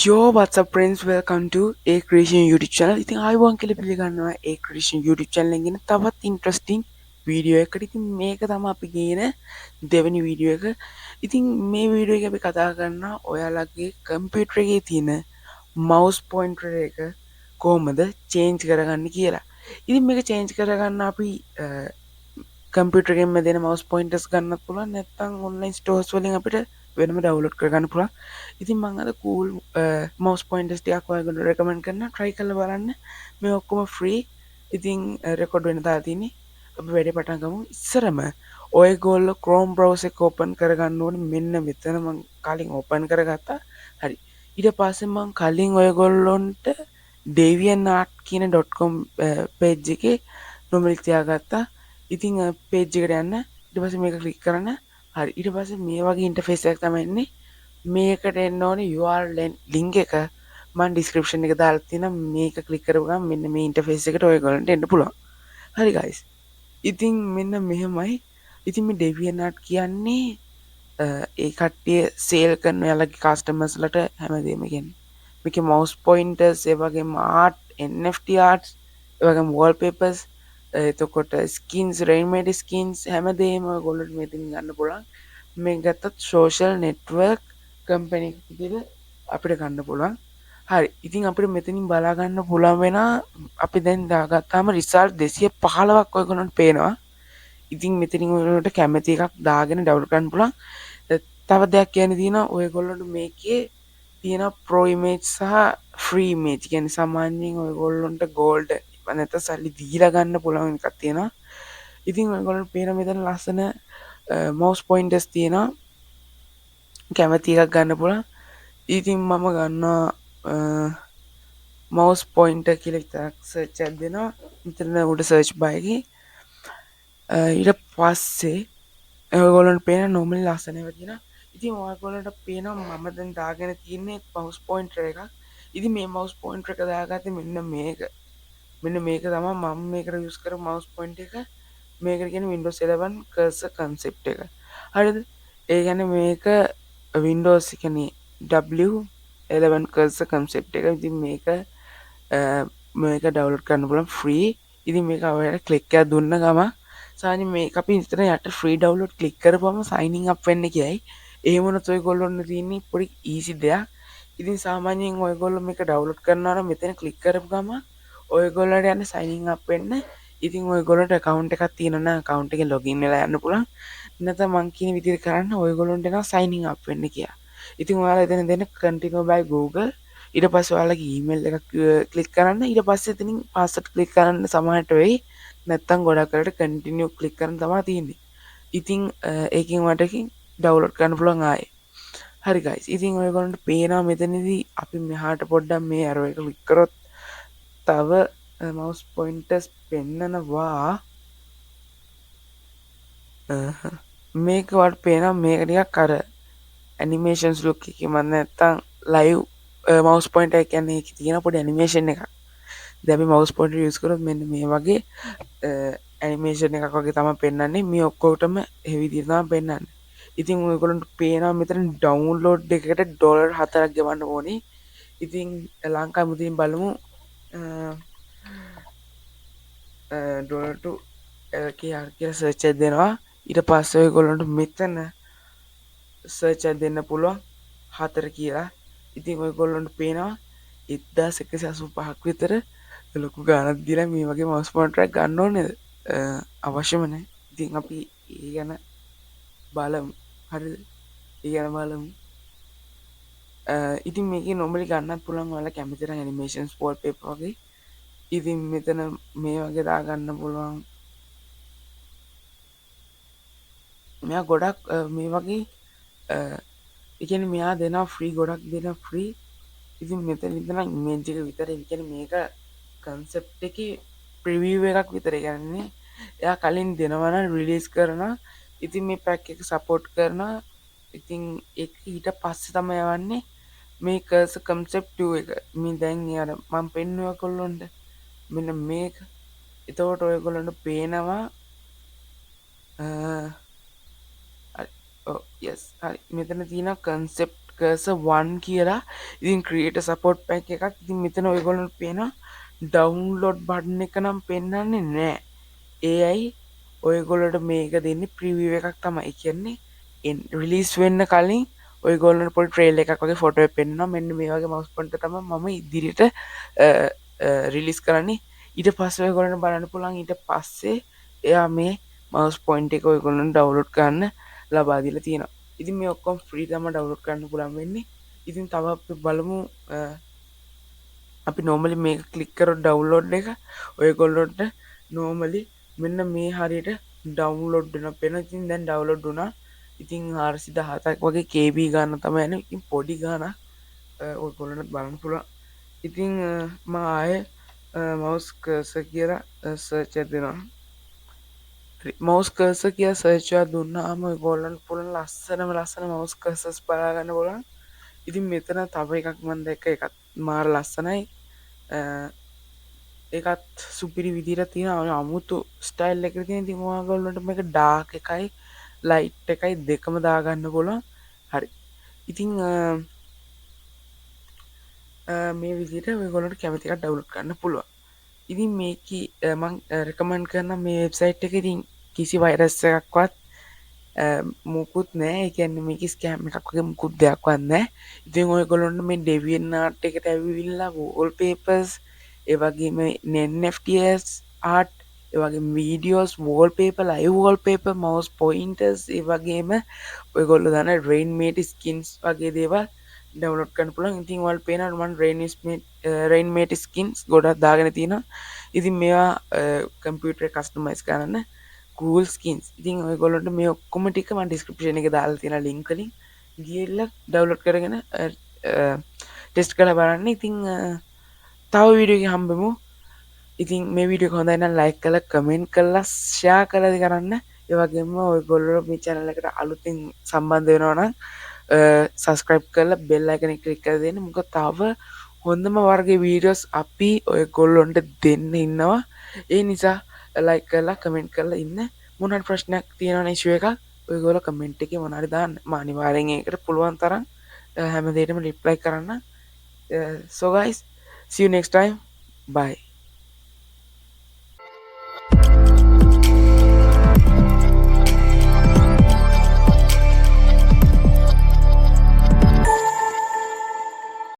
Yo, what's up friends? Welcome to A Creation YouTube channel. ඉතින් ආයිබෝන් කියලා පිළිගන්නවා A Creation YouTube channel එකෙන් තවත් interesting වීඩියෝ එකකට. ඉතින් මේක තමයි අපි ගේන දෙවෙනි වීඩියෝ එක. ඉතින් මේ වීඩියෝ එක අපි කතා කරනවා ඔයාලගේ කම්පියුටර් එකේ තියෙන mouse pointer එක කොහොමද change කරගන්න කියලා. ඉතින් මේක change කරගන්න අපි කම්පියුටර් එකෙන්ම දෙන mouse pointers ගන්නත් පුළුවන් නැත්නම් online stores වලින් අපිට වෙනම download කරගන්න පුළුවන්. ඉතින් මම අද cool mouse pointers ටිකක් ඔයගොල්ලෝ recommend කරනවා try කරලා බලන්න. මේ ඔක්කොම free. ඉතින් record වෙන තාලා තියෙන්නේ. අපි වැඩේ පටන් ගමු. ඉස්සරම ඔයගොල්ලෝ Chrome browser එක open කරගන්න ඕනේ. මෙන්න මෙතන මම කලින් open කරගත්තා. හරි. ඊට පස්සේ මම කලින් ඔයගොල්ලොන්ට deviantart කියන .com page එකේ නොමිලි තියාගත්තා. ඉතින් page එකට යන්න ඊට පස්සේ මේක click කරන්න. හරි. ඊට පස්සේ මේ වගේ interface එකක් තමයි එන්නේ. මේකට එන්න ඕනේ URL link එක මම description එක දාලා තියෙනවා. මේක click කරපු ගමන් මෙන්න මේ interface එකට ඔයගොල්ලන්ට එන්න පුළුවන්. හරි guys. ඉතින් මෙන්න මෙහෙමයි. ඉතින් මේ deviantart කියන්නේ ඒ කට්ටිය sale කරන ඔයාලගේ customers ලට හැමදේම කියන්නේ. මේකේ mouse pointers ඒ වගේම art, NFT arts, ඒ වගේම wallpapers, එතකොට skins, ready-made skins හැමදේම ඔයගොල්ලන්ට මෙතනින් ගන්න පුළුවන්. මේ ගත්තත් social network company එකක් විදිහට අපිට ගන්න පුළුවන්. හරි. ඉතින් අපිට මෙතනින් බලා ගන්න පුළුවන් වෙන අපි දැන් දාගත්තාම result 215ක් ඔයගොල්ලන්ට පේනවා. ඉතින් මෙතනින් ඔයගොල්ලන්ට කැමති එකක් දාගෙන download කරන්න පුළුවන්. තව දෙයක් කියන්න තියෙනවා ඔයගොල්ලන්ට මේකේ තියෙන pro image සහ free image කියන්නේ සාමාන්‍යයෙන් ඔයගොල්ලන්ට gold නැත්නම් සල්ලි දීලා ගන්න පුළුවන් එකක් තියෙනවා. ඉතින් ඔයගොල්ලන්ට පේන මෙතන ලස්සන mouse pointers තියෙනවා. කැමති එකක් ගන්න පුළුවන්. ඉතින් මම ගන්නවා mouse pointer කියලා විතරක් search එකක් දෙනවා. මෙතන උඩ search bar එකේ ඊට පස්සේ ඔයගොල්ලන්ට පේන normally ලස්සන ඒවා තියෙනවා. ඉතින් ඔයගොල්ලන්ට පේනවා මම දැන් දාගෙන තියෙන්නේ mouse pointer එකක්. ඉතින් මේ mouse pointer එක දාගත්තේ මෙන්න මේක. මෙන්න මේක තමයි මම මේකට use කරපු mouse pointer එක. මේකට කියන්නේ Windows 11 cursor concept එක. හරිද? ඒ කියන්නේ මේක Windows කියන්නේ W11 cursor concept එක. ඉතින් මේක download කරන්න පුළුවන් free. ඉතින් මේක ඔයාලා click එකක් දුන්න ගමන් සාමාන්‍යයෙන් මේක අපි ඉතන යට free download click කරපුවම signing up වෙන්න කියයි. එහෙම වුණොත් ඔයගොල්ලොන්ට තියෙන්නේ පොඩි easy දෙයක්. ඉතින් සාමාන්‍යයෙන් ඔයගොල්ලෝ මේක download කරනවා නම් මෙතන click කරපු ගමන් ඔයගොල්ලන්ට යන්නේ signing up වෙන්න. ඉතින් ඔයගොල්ලන්ට account එකක් තියෙනවා නම් account එකෙන් login වෙලා යන්න පුළුවන්. නැත්නම් මං කියන විදිහට කරන්න ඔයගොල්ලන්ට එනවා signing up වෙන්න කියලා. ඉතින් ඔයාලා එතන දෙන්න continue by Google ඊට පස්සේ ඔයාලගේ email එකක් click කරන්න. ඊට පස්සේ එතනින් password click කරන්න සමහරට වෙයි. නැත්තම් ගොඩක් කරට continue click කරන්න තමයි තියෙන්නේ. ඉතින් ඒකෙන් වටකින් download කරන්න පුළුවන් ආයේ. හරි guys. ඉතින් ඔයගොල්ලන්ට පේනවා මෙතනදී අපි මෙහාට පොඩ්ඩක් මේ arrow එක click කරොත් තව mouse pointers පෙන්නනවා. මේක වට පේනවා මේක ටිකක් අර animations look එකේ මම නැත්තම් live mouse pointer එක කියන්නේ ඒකේ තියෙන පොඩි animation එකක්. දැන් අපි mouse pointer use කරොත් මෙන්න මේ වගේ animation එකක් වගේ තමයි පෙන්වන්නේ. මේ ඔක්කොටම ඒ විදිහට තමයි පෙන්වන්නේ. ඉතින් ඔයගොල්ලන්ට පේනවා මෙතන download එකකට $4ක් ගෙවන්න ඕනේ. ඉතින් ලංකාවේ මුලින් බලමු dollar to LKR කියලා search එකක් දෙනවා. ඊට පස්සේ ඔයගොල්ලන්ට මෙතන search එකක් දෙන්න පුළුවන් 4 කියලා. ඉතින් ඔයගොල්ලන්ට පේනවා 1185ක් විතර ලොකු ගාණක් දීලා මේ වගේ mouse pointer එකක් ගන්න ඕනේද? අවශ්‍යම නැහැ. ඉතින් අපි ඒ ගැන බලමු. හරිද? ඒ ගැන බලමු. ඉතින් මේකේ normally ගන්නත් පුළුවන් ඔයාලා කැමති නම් animations wallpaper වගේ. ඉතින් මෙතන මේ වගේ දාගන්න පුළුවන්. මෙයා ගොඩක් මේ වගේ ඒ කියන්නේ මෙයා දෙනවා free ගොඩක් දෙනවා free. ඉතින් මෙතන ඉඳන් image එක විතරයි. ඒ කියන්නේ මේක concept එකේ preview එකක් විතරයි. කියන්නේ එයා කලින් දෙනවා නම් release කරනවා. ඉතින් මේ pack එක support කරනවා. ඉතින් ඒක ඊට පස්සේ තමයි යවන්නේ මේ cursor concept 2 එක. මේ දැන් අර මම පෙන්නුවා ඔයගොල්ලොන්ට මෙන්න මේක. එතකොට ඔයගොල්ලන්ට පේනවා yes හරි මෙතන තියෙන concept cursor 1 කියලා. ඉතින් create a support pack එකක්. ඉතින් මෙතන ඔයගොල්ලන්ට පේනවා download button එක නම් පෙන්වන්නේ නැහැ. ඒ ඇයි ඔයගොල්ලන්ට මේක දෙන්නේ preview එකක් තමයි. ඒ කියන්නේ release වෙන්න කලින් ඔයගොල්ලන්ට පොඩි trail එකක් වගේ ෆොටෝ එක පෙන්වනවා. මෙන්න මේ වගේ mouse pointer තමයි මම ඉදිරියට රිලීස් කරන්නේ. ඊට පස්සේ ඔයගොල්ලන්ට බලන්න පුළුවන් ඊට පස්සේ එයා මේ mouse point එක ඔයගොල්ලන්ට download කරන්න ලබා දීලා තියෙනවා. ඉතින් මේ ඔක්කොම free තමයි download කරන්න පුළුවන් වෙන්නේ. ඉතින් තව අපි බලමු අපි normally මේක click කරොත් download එක ඔයගොල්ලන්ට normally මෙන්න මේ හරියට download වෙනවා. පේනවා. ඉතින් දැන් download වුණා. ඉතින් 417ක් වගේ KB ගන්න තමයි යන්නේ. ඉතින් පොඩි ගානක් ඔයගොල්ලන්ට බලන්න පුළුවන්. ඉතින් මම ආයේ mouse cursor කියලා search එක දෙනවා. mouse cursor කියලා search එකක් දුන්නාම ඔයගොල්ලන්ට පුළුවන් ලස්සනම ලස්සන mouse cursors බලා ගන්න පුළුවන්. ඉතින් මෙතන තව එකක් මම දැක්ක එකත් මාර ලස්සනයි. ඒකත් සුපිරි විදිහට තියෙනවා. අමුතු ස්ටයිල් එකකට තියෙන. ඉතින් ඔයගොල්ලන්ට මේක dark එකයි light එකයි දෙකම දාගන්න පුළුවන්. හරි. ඉතින් මේ විදිහට ඔයගොල්ලන්ට කැමති එකක් ඩවුන්ලෝඩ් කරන්න පුළුවන්. ඉතින් මේක මම රෙකමන්ඩ් කරනවා මේ වෙබ්සයිට් එකේ. ඉතින් කිසි වෛරස් එකක්වත් මුකුත් නෑ. ඒ කියන්නේ මේක ස්කෑම් එකක් වගේ මුකුත් දෙයක්වත් නෑ. ඉතින් ඔයගොල්ලොන්ට මේ ඩෙවියන් ආර්ට් එකට ඇවිල්ලා වෝල්පේපර්ස් ඒ වගේම NFTs ආර්ට් ඒ වගේම videos wallpaper live wallpaper mouse පොයින්ටර්ස් ඒ වගේම ඔයගොල්ලෝ දන්න රේන් මේට් ස්කින්ස් වගේ දේවල් ඩවුන්ලෝඩ් කරන්න පුළුවන්. ඉතින් ඔයාලට පේනවා මම රේන් මේට් ස්කින්ස් ගොඩක් දාගෙන තියෙනවා. ඉතින් මේවා කම්පියුටර් කස්ටමයිස් කරන්න Google skins. ඉතින් ඔයගොල්ලන්ට මේ ඔක්කොම ටික මම description එකේ දාලා තියෙන link වලින් ගිහිල්ලා download කරගෙන ටෙස්ට් කරලා බලන්න. ඉතින් තව වීඩියෝ එකකින් හම්බෙමු. ඉතින් මේ වීඩියෝ එක හොඳයි නම් like කරලා comment කරලා share කරලා කරන්න. ඒ වගේම ඔයගොල්ලෝ මේ channel එකට අලුතින් සම්බන්ධ වෙනවා නම් subscribe කරලා bell icon එක click කරලා දෙන්න. මොකද තව හොඳම වර්ගයේ වීඩියෝස් අපි ඔයගොල්ලන්ට දෙන්න ඉන්නවා. ඒ නිසා like කරලා comment කරලා ඉන්න. මොනවාරි ප්‍රශ්නයක් තියෙනවනේ issue එකක් ඔයගොල්ලෝ comment එකේ මොනවාරි දාන්න. මම අනිවාර්යෙන් ඒකට පුළුවන් තරම් හැම දෙයකටම reply කරන්න. So guys, see you next time. Bye.